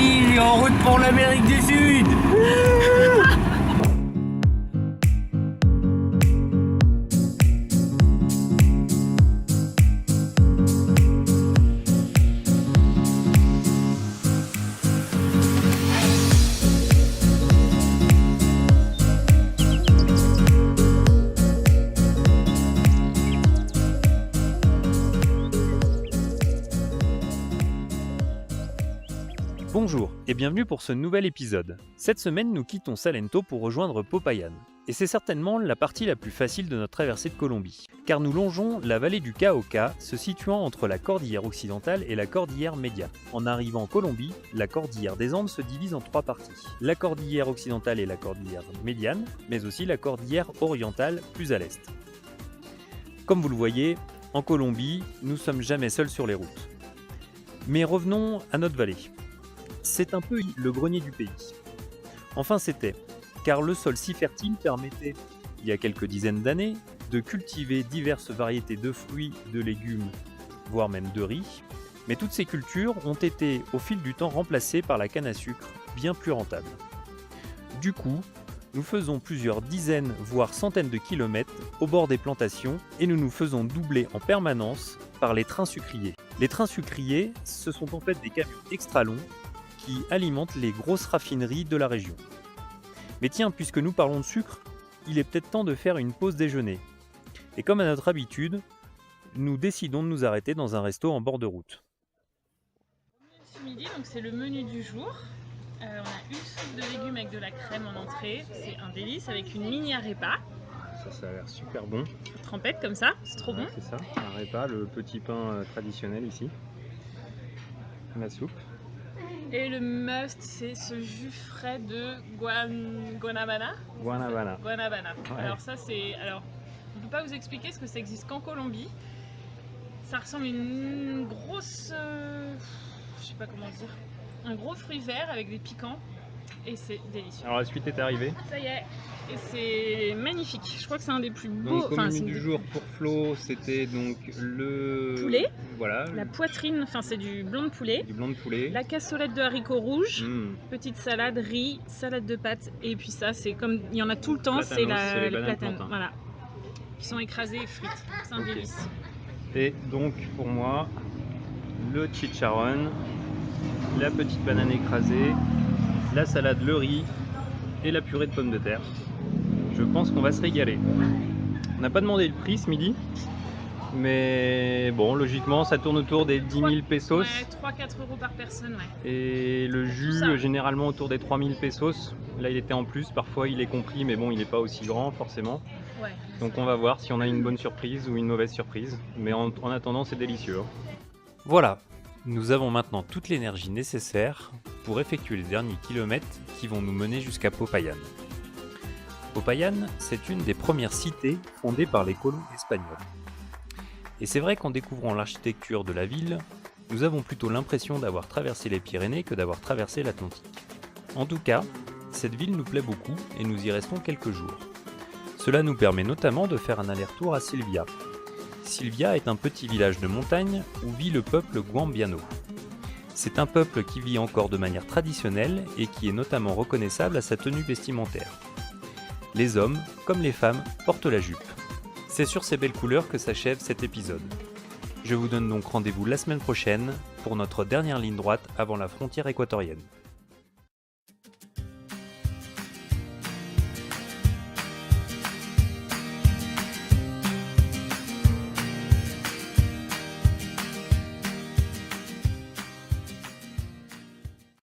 Midi, en route pour l'Amérique du Sud. Bonjour et bienvenue pour ce nouvel épisode. Cette semaine, nous quittons Salento pour rejoindre Popayan. Et c'est certainement la partie la plus facile de notre traversée de Colombie, car nous longeons la vallée du Cauca, se situant entre la cordillère occidentale et la cordillère médiane. En arrivant en Colombie, la cordillère des Andes se divise en trois parties. La cordillère occidentale et la cordillère médiane, mais aussi la cordillère orientale plus à l'est. Comme vous le voyez, en Colombie, nous sommes jamais seuls sur les routes. Mais revenons à notre vallée. C'est un peu le grenier du pays. Enfin c'était, car le sol si fertile permettait, il y a quelques dizaines d'années, de cultiver diverses variétés de fruits, de légumes, voire même de riz. Mais toutes ces cultures ont été au fil du temps remplacées par la canne à sucre, bien plus rentable. Du coup, nous faisons plusieurs dizaines, voire centaines de kilomètres au bord des plantations et nous nous faisons doubler en permanence par les trains sucriers. Les trains sucriers, ce sont en fait des camions extra longs qui alimentent les grosses raffineries de la région. Mais tiens, puisque nous parlons de sucre, il est peut-être temps de faire une pause déjeuner. Et comme à notre habitude, nous décidons de nous arrêter dans un resto en bord de route. Ce midi, donc c'est le menu du jour. On a une soupe de légumes avec de la crème en entrée, c'est un délice, avec une mini arepa. Ça a l'air super bon. Trempette comme ça, c'est trop bon. C'est ça, arepa, le petit pain traditionnel ici. La soupe. Et le must, c'est ce jus frais de guanabana. Guanabana. Ouais. Ouais. Alors ça c'est... Alors, on ne peut pas vous expliquer parce que ça existe qu'en Colombie. Ça ressemble à une grosse... je sais pas comment dire. Un gros fruit vert avec des piquants. Et c'est délicieux. Alors la suite est arrivée. Ça y est. Et c'est magnifique. Je crois que c'est un des plus beaux... Donc au menu du jour pour Flo, c'était donc le... poulet. Voilà. La poitrine, enfin c'est du blanc de poulet. Du blanc de poulet. La cassolette de haricots rouges. Mmh. Petite salade, riz, salade de pâtes. Et puis ça, c'est comme... Il y en a tout le temps, Platanos, c'est les les bananes platanes. plantains. Voilà. Qui sont écrasés et frites. C'est un Ok. délice. Et donc pour moi, le chicharron, la petite banane écrasée, la salade, le riz et la purée de pommes de terre. Je pense qu'on va se régaler. On n'a pas demandé le prix ce midi, mais bon, logiquement ça tourne autour des 10 000 pesos. Ouais, 3-4 euros par personne, ouais. Et le jus ça. généralement autour des 3 000 pesos. Là il était en plus, parfois il est compris, mais bon il n'est pas aussi grand forcément. Ouais. Donc on va voir si on a une bonne surprise ou une mauvaise surprise. Mais en attendant, c'est délicieux. Voilà, nous avons maintenant toute l'énergie nécessaire pour effectuer les derniers kilomètres qui vont nous mener jusqu'à Popayan. Popayan, c'est une des premières cités fondées par les colons espagnols. Et c'est vrai qu'en découvrant l'architecture de la ville, nous avons plutôt l'impression d'avoir traversé les Pyrénées que d'avoir traversé l'Atlantique. En tout cas, cette ville nous plaît beaucoup et nous y restons quelques jours. Cela nous permet notamment de faire un aller-retour à Silvia. Silvia est un petit village de montagne où vit le peuple guambiano. C'est un peuple qui vit encore de manière traditionnelle et qui est notamment reconnaissable à sa tenue vestimentaire. Les hommes, comme les femmes, portent la jupe. C'est sur ces belles couleurs que s'achève cet épisode. Je vous donne donc rendez-vous la semaine prochaine pour notre dernière ligne droite avant la frontière équatorienne.